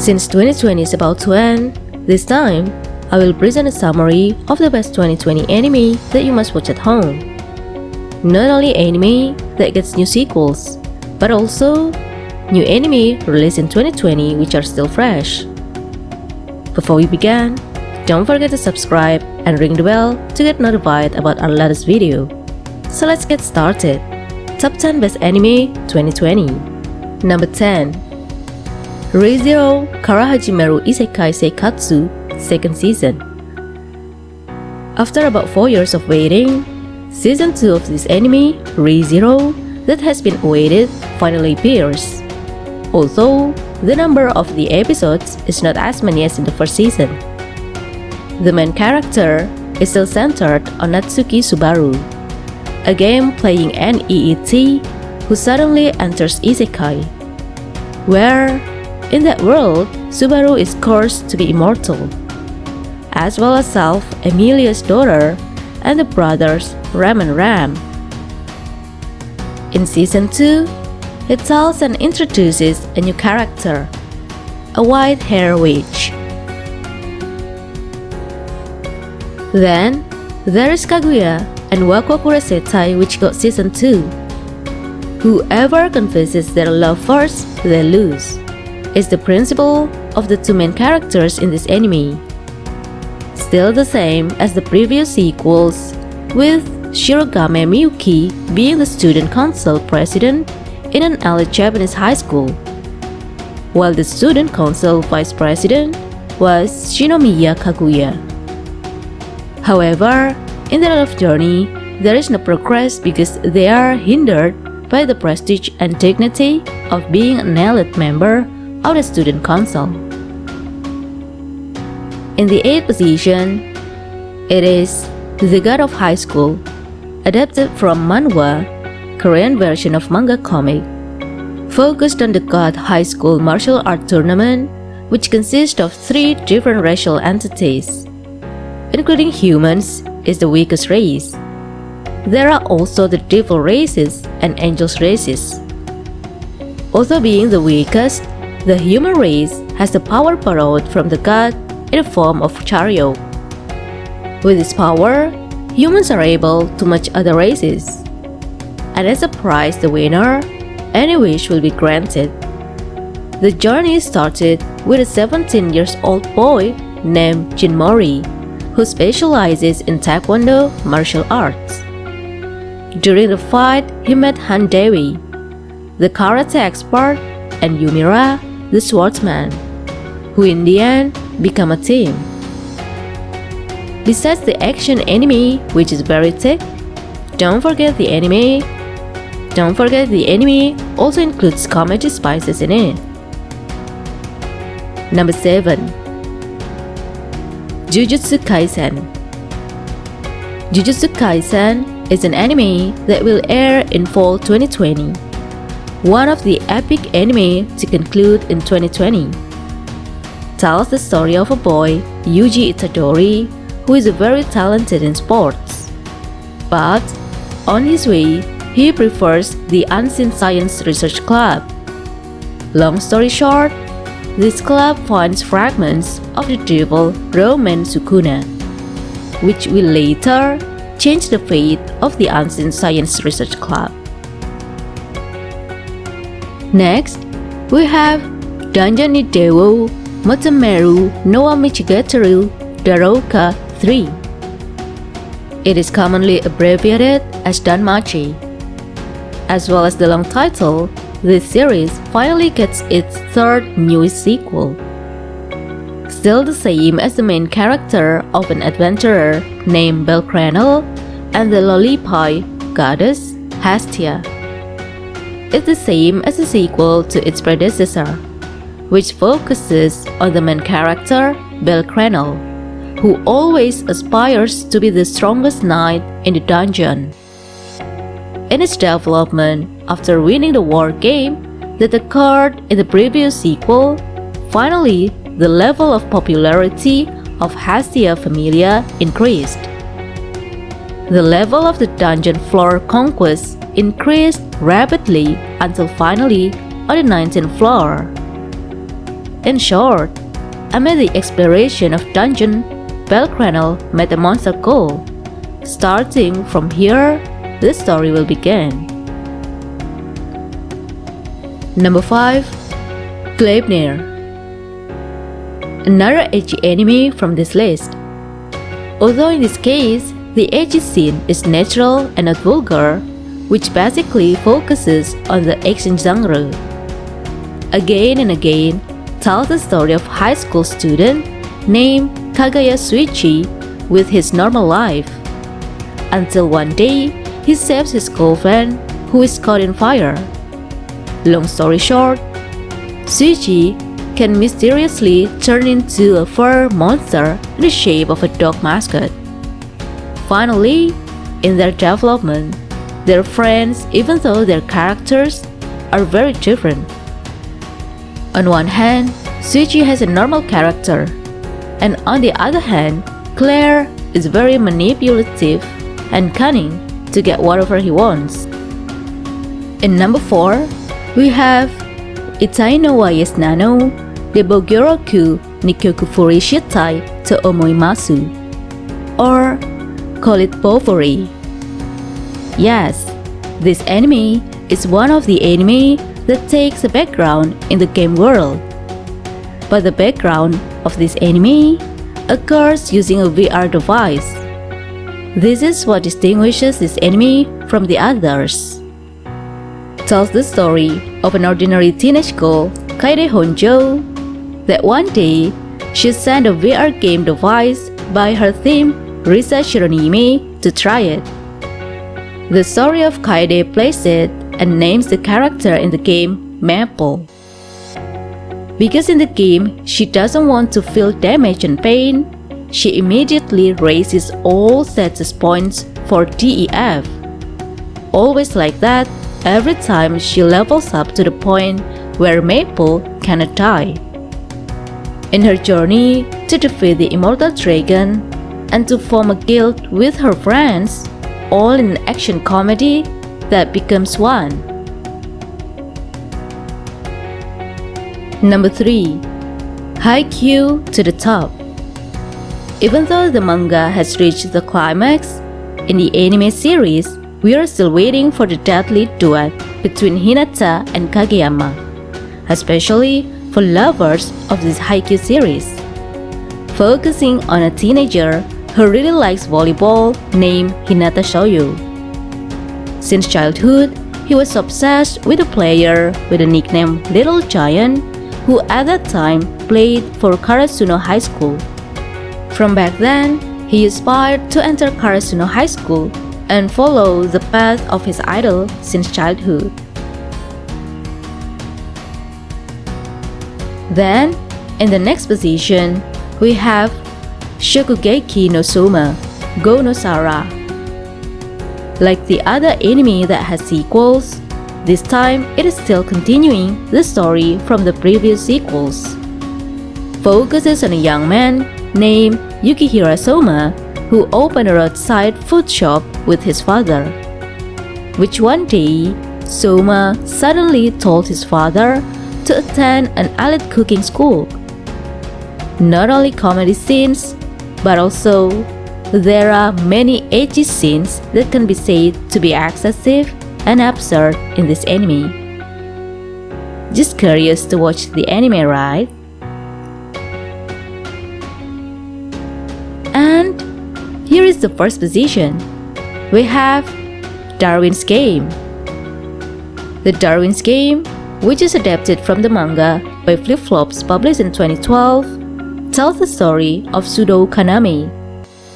Since 2020 is about to end, this time, I will present a summary of the best 2020 anime that you must watch at home. Not only anime that gets new sequels, but also new anime released in 2020 which are still fresh. Before we begin, don't forget to subscribe and ring the bell to get notified about our latest video. So let's get started. Top 10 Best Anime 2020. Number 10. Re:Zero Kara Hajimeru Isekai Seikatsu, second season. After about 4 years of waiting, season 2 of this anime, Re:Zero, that has been awaited, finally appears. Although the number of the episodes is not as many as in the first season. The main character is still centered on Natsuki Subaru, a game-playing NEET who suddenly enters Isekai, where, in that world, Subaru is cursed to be immortal, as well as Self, Emilia's daughter, and the brothers Ram and Ram. In Season 2, it tells and introduces a new character, a white-haired witch. Then, there is Kaguya and Kokurasetai, which got Season 2. Whoever confesses their love first, they lose, is the principle of the two main characters in this anime. Still the same as the previous sequels, with Shirogane Miyuki being the student council president in an elite Japanese high school, while the student council vice president was Shinomiya Kaguya. However, in their love journey, there is no progress because they are hindered by the prestige and dignity of being an elite member of the student council. In the 8th position, it is The God of High School, adapted from manhwa, Korean version of manga comic, focused on the God High School martial art tournament, which consists of 3 different racial entities, including humans is the weakest race. There are also the devil races and angels races. Although being the weakest, the human race has the power borrowed from the god in the form of chariot. With this power, humans are able to match other races. And as a prize, the winner, any wish will be granted. The journey started with a 17-year-old boy named Jinmori, who specializes in Taekwondo martial arts. During the fight, he met Han Dewi, the karate expert, and Yumira, the swordsman, who in the end become a team. Besides the action anime, which is very thick, don't forget the anime also includes comedy spices in it. Number 7. Jujutsu Kaisen. Jujutsu Kaisen is an anime that will air in fall 2020, one of the epic anime to conclude in 2020. Tells the story of a boy, Yuji Itadori, who is very talented in sports. But on his way, he prefers the Unseen Science Research Club. Long story short, this club finds fragments of the devil Roman Sukuna, which will later change the fate of the Unseen Science Research Club. Next, we have Dungeon ni Dewo Motomeru no Machigatteiru Darouka 3. It is commonly abbreviated as Danmachi. As well as the long title, this series finally gets its 3rd newest sequel. Still the same as the main character of an adventurer named Belcranel and the Lollipai goddess Hestia. It's the same as the sequel to its predecessor, which focuses on the main character Belcranel, who always aspires to be the strongest knight in the dungeon. In its development, after winning the war game that occurred in the previous sequel, finally the level of popularity of Hestia Familia increased. The level of the dungeon floor conquest increased rapidly until finally on the 19th floor. In short, amid the exploration of dungeon, Belgranal met a monster goal. Starting from here, the story will begin. Number 5. Gleipnir. Another ecchi anime from this list. Although in this case, the ecchi scene is natural and not vulgar, which basically focuses on the action genre. Again and again, tells the story of high school student named Kaguya-sama with his normal life. Until one day, he saves his girlfriend who is caught in fire. Long story short, Suichi can mysteriously turn into a fur monster in the shape of a dog mascot. Finally, in their development, they're friends even though their characters are very different. On one hand, Suichi has a normal character, and on the other hand, Claire is very manipulative and cunning to get whatever he wants. In number 4, we have Itai no wa nano de Bougyoryoku ni Kyokufuri Shitai to Omoimasu, or call it Potpourri. Yes, this anime is one of the anime that takes a background in the game world. But the background of this anime occurs using a VR device. This is what distinguishes this anime from the others. Tells the story of an ordinary teenage girl, Kaede Honjo, that one day she sent a VR game device by her theme Risa Shironime to try it. The story of Kaede plays it and names the character in the game Maple. Because in the game she doesn't want to feel damage and pain, she immediately raises all status points for DEF. Always like that, every time she levels up to the point where Maple cannot die. In her journey to defeat the immortal dragon and to form a guild with her friends, all in an action comedy that becomes one. Number 3. Haikyuu to the top. Even though the manga has reached the climax, in the anime series, we are still waiting for the deadly duet between Hinata and Kageyama, especially for lovers of this Haikyuu series. Focusing on a teenager who really likes volleyball named Hinata Shoyu. Since childhood, he was obsessed with a player with the nickname Little Giant who at that time played for Karasuno High School. From back then, he aspired to enter Karasuno High School and follow the path of his idol since childhood. Then, in the next position, we have Shokugeki no Souma, Go no Sara. Like the other anime that has sequels, this time it is still continuing the story from the previous sequels. Focuses on a young man named Yukihira Souma who opened a roadside food shop with his father. Which one day, Souma suddenly told his father to attend an elite cooking school. Not only comedy scenes, but also there are many ecchi scenes that can be said to be excessive and absurd in this anime. Just curious to watch the anime, right? And here is the first position. We have Darwin's Game. The Darwin's Game, which is adapted from the manga by Flip Flops published in 2012, tells the story of Sudo Kaname,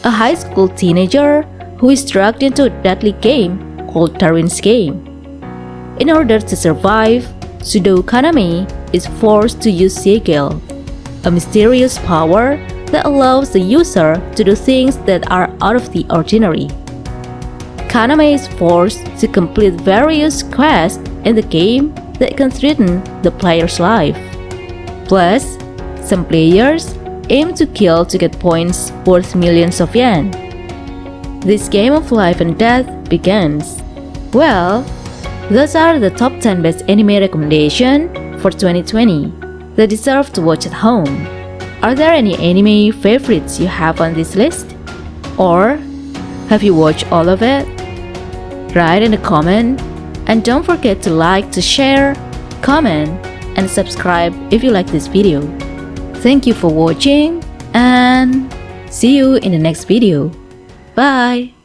a high school teenager who is dragged into a deadly game called Darwin's Game. In order to survive, Sudo Kaname is forced to use Sigil, a mysterious power that allows the user to do things that are out of the ordinary. Kaname is forced to complete various quests in the game that can threaten the player's life. Plus, some players aim to kill to get points worth millions of yen. This game of life and death begins. Well, those are the top 10 best anime recommendation for 2020. that deserve to watch at home. Are there any anime favorites you have on this list? Or have you watched all of it? Write in the comment, and don't forget to like, to share, comment, and subscribe if you like this video. Thank you for watching, and see you in the next video. Bye!